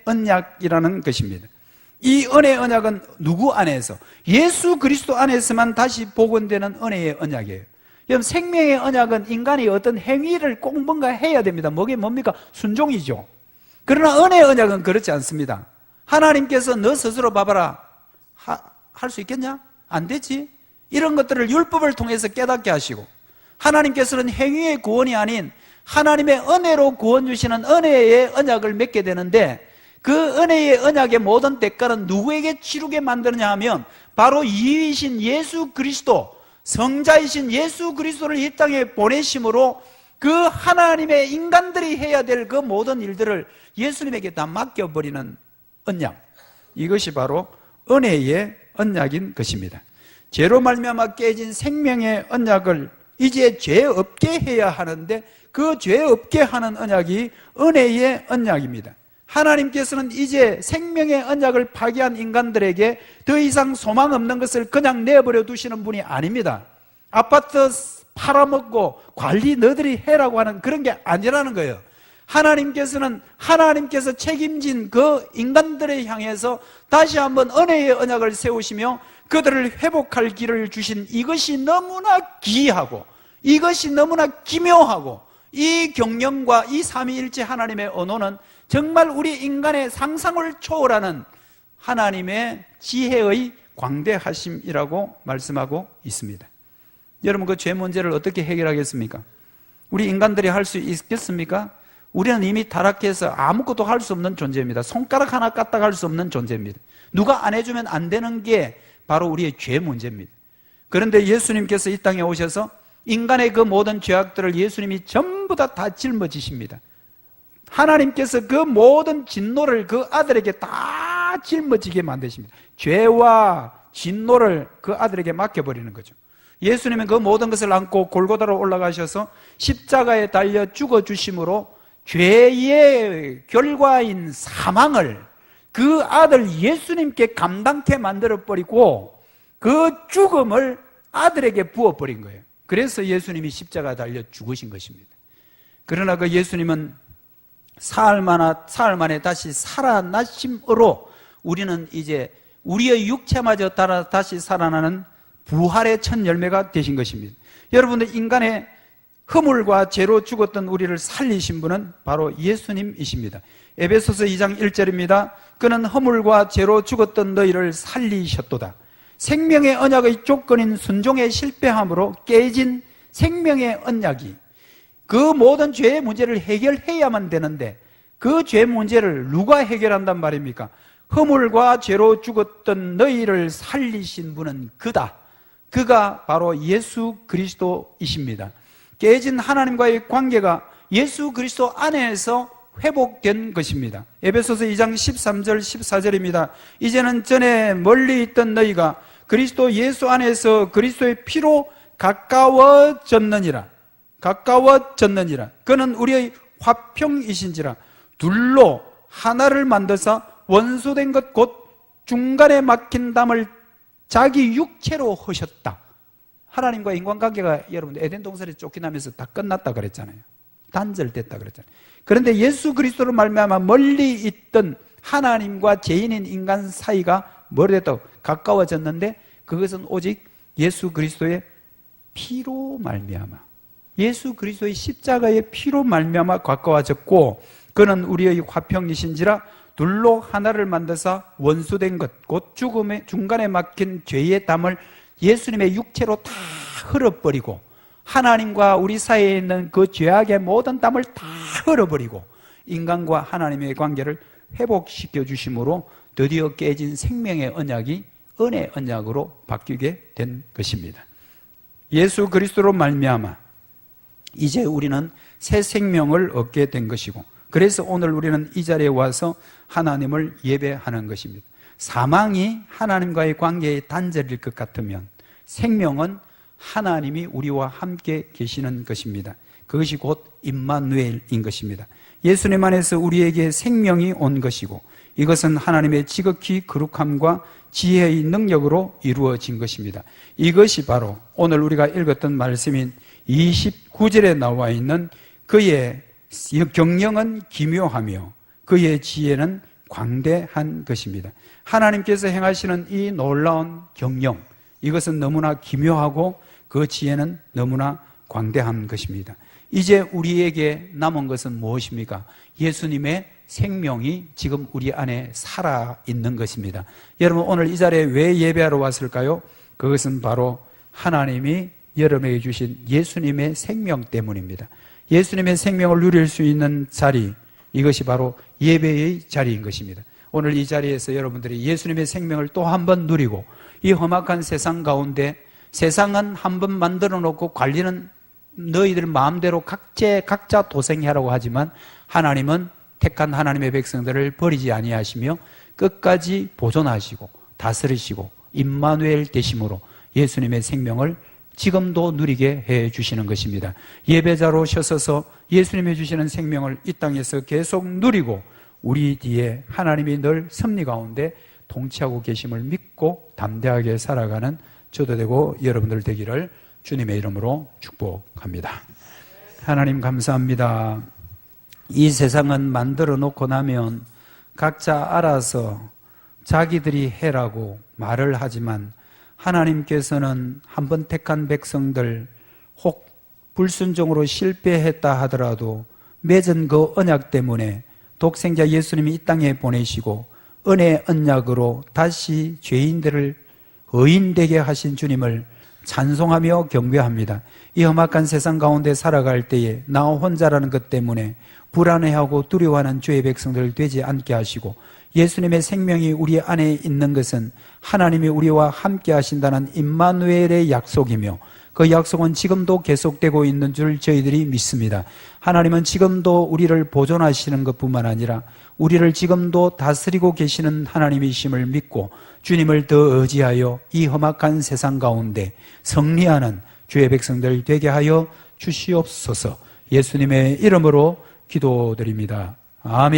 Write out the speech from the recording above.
언약이라는 것입니다. 이 은혜의 언약은 누구 안에서? 예수 그리스도 안에서만 다시 복원되는 은혜의 언약이에요. 여러분, 생명의 언약은 인간이 어떤 행위를 꼭 뭔가 해야 됩니다. 그게 뭡니까? 순종이죠. 그러나 은혜의 언약은 그렇지 않습니다. 하나님께서 너 스스로 봐봐라, 할 수 있겠냐? 안 되지. 이런 것들을 율법을 통해서 깨닫게 하시고, 하나님께서는 행위의 구원이 아닌 하나님의 은혜로 구원 주시는 은혜의 언약을 맺게 되는데, 그 은혜의 언약의 모든 대가는 누구에게 치르게 만드느냐 하면 바로 이위이신 예수 그리스도, 성자이신 예수 그리스도를 이 땅에 보내심으로 그 하나님의 인간들이 해야 될 그 모든 일들을 예수님에게 다 맡겨버리는 언약, 이것이 바로 은혜의 언약인 것입니다. 죄로 말미암아 깨진 생명의 언약을 이제 죄 없게 해야 하는데, 그 죄 없게 하는 언약이 은혜의 언약입니다. 하나님께서는 이제 생명의 언약을 파기한 인간들에게 더 이상 소망 없는 것을 그냥 내버려 두시는 분이 아닙니다. 아파트 팔아먹고 관리 너희들이 해라고 하는 그런 게 아니라는 거예요. 하나님께서는 하나님께서 책임진 그 인간들을 향해서 다시 한번 은혜의 언약을 세우시며 그들을 회복할 길을 주신, 이것이 너무나 귀하고 이것이 너무나 기묘하고, 이 경영과 이 삼위일체 하나님의 언어는 정말 우리 인간의 상상을 초월하는 하나님의 지혜의 광대하심이라고 말씀하고 있습니다. 여러분, 그 죄 문제를 어떻게 해결하겠습니까? 우리 인간들이 할 수 있겠습니까? 우리는 이미 타락해서 아무것도 할 수 없는 존재입니다. 손가락 하나 까딱할 수 없는 존재입니다. 누가 안 해주면 안 되는 게 바로 우리의 죄 문제입니다. 그런데 예수님께서 이 땅에 오셔서 인간의 그 모든 죄악들을 예수님이 전부 다 짊어지십니다. 하나님께서 그 모든 진노를 그 아들에게 다 짊어지게 만드십니다. 죄와 진노를 그 아들에게 맡겨버리는 거죠. 예수님은 그 모든 것을 안고 골고다로 올라가셔서 십자가에 달려 죽어주심으로 죄의 결과인 사망을 그 아들 예수님께 감당케 만들어버리고 그 죽음을 아들에게 부어버린 거예요. 그래서 예수님이 십자가에 달려 죽으신 것입니다. 그러나 그 예수님은 사흘 만에 다시 살아나심으로 우리는 이제 우리의 육체마저 다시 살아나는 부활의 첫 열매가 되신 것입니다. 여러분들, 인간의 허물과 죄로 죽었던 우리를 살리신 분은 바로 예수님이십니다. 에베소서 2장 1절입니다. 그는 허물과 죄로 죽었던 너희를 살리셨도다. 생명의 언약의 조건인 순종에 실패함으로 깨진 생명의 언약이 그 모든 죄의 문제를 해결해야만 되는데, 그 죄 문제를 누가 해결한단 말입니까? 허물과 죄로 죽었던 너희를 살리신 분은 그다. 그가 바로 예수 그리스도이십니다. 깨진 하나님과의 관계가 예수 그리스도 안에서 회복된 것입니다. 에베소서 2장 13절 14절입니다. 이제는 전에 멀리 있던 너희가 그리스도 예수 안에서 그리스도의 피로 가까워졌느니라. 그는 우리의 화평이신지라. 둘로 하나를 만드사 원수된 것 곧 중간에 막힌 담을 자기 육체로 하셨다. 하나님과 인간관계가 여러분 에덴 동산에 쫓겨나면서 다 끝났다 그랬잖아요. 단절됐다 그랬잖아요. 그런데 예수 그리스도로 말미암아 멀리 있던 하나님과 죄인인 인간 사이가 뭐랬다고 가까워졌는데, 그것은 오직 예수 그리스도의 피로 말미암아, 예수 그리스도의 십자가의 피로 말미암아 가까워졌고, 그는 우리의 화평이신지라. 둘로 하나를 만드사 원수된 것 곧 죽음의 중간에 막힌 죄의 담을 예수님의 육체로 다 흘어버리고, 하나님과 우리 사이에 있는 그 죄악의 모든 담을 다 흘어버리고 인간과 하나님의 관계를 회복시켜 주심으로 드디어 깨진 생명의 언약이 은혜 언약으로 바뀌게 된 것입니다. 예수 그리스도로 말미암아 이제 우리는 새 생명을 얻게 된 것이고, 그래서 오늘 우리는 이 자리에 와서 하나님을 예배하는 것입니다. 사망이 하나님과의 관계의 단절일 것 같으면 생명은 하나님이 우리와 함께 계시는 것입니다. 그것이 곧 임마누엘인 것입니다. 예수님 안에서 우리에게 생명이 온 것이고, 이것은 하나님의 지극히 거룩함과 지혜의 능력으로 이루어진 것입니다. 이것이 바로 오늘 우리가 읽었던 말씀인 29절에 나와 있는 그의 경영은 기묘하며 그의 지혜는 광대한 것입니다. 하나님께서 행하시는 이 놀라운 경영, 이것은 너무나 기묘하고 그 지혜는 너무나 광대한 것입니다. 이제 우리에게 남은 것은 무엇입니까? 예수님의 생명이 지금 우리 안에 살아있는 것입니다. 여러분, 오늘 이 자리에 왜 예배하러 왔을까요? 그것은 바로 하나님이 여러분에게 주신 예수님의 생명 때문입니다. 예수님의 생명을 누릴 수 있는 자리, 이것이 바로 예배의 자리인 것입니다. 오늘 이 자리에서 여러분들이 예수님의 생명을 또 한 번 누리고, 이 험악한 세상 가운데, 세상은 한 번 만들어 놓고 관리는 너희들 마음대로 각자 도생하라고 하지만, 하나님은 택한 하나님의 백성들을 버리지 아니하시며 끝까지 보존하시고 다스리시고 임마누엘 되심으로 예수님의 생명을 지금도 누리게 해 주시는 것입니다. 예배자로 서셔서 예수님이 주시는 생명을 이 땅에서 계속 누리고 우리 뒤에 하나님이 늘 섭리 가운데 통치하고 계심을 믿고 담대하게 살아가는 저도 되고 여러분들 되기를 주님의 이름으로 축복합니다. 하나님 감사합니다. 이 세상은 만들어 놓고 나면 각자 알아서 자기들이 해라고 말을 하지만, 하나님께서는 한번 택한 백성들 혹 불순종으로 실패했다 하더라도 맺은 그 언약 때문에 독생자 예수님이 이 땅에 보내시고 은혜의 언약으로 다시 죄인들을 의인되게 하신 주님을 찬송하며 경배합니다. 이 험악한 세상 가운데 살아갈 때에 나 혼자라는 것 때문에 불안해하고 두려워하는 주의 백성들 되지 않게 하시고, 예수님의 생명이 우리 안에 있는 것은 하나님이 우리와 함께 하신다는 임마누엘의 약속이며, 그 약속은 지금도 계속되고 있는 줄 저희들이 믿습니다. 하나님은 지금도 우리를 보존하시는 것뿐만 아니라 우리를 지금도 다스리고 계시는 하나님이심을 믿고 주님을 더 의지하여 이 험악한 세상 가운데 승리하는 주의 백성들 되게 하여 주시옵소서. 예수님의 이름으로 기도드립니다. 아멘.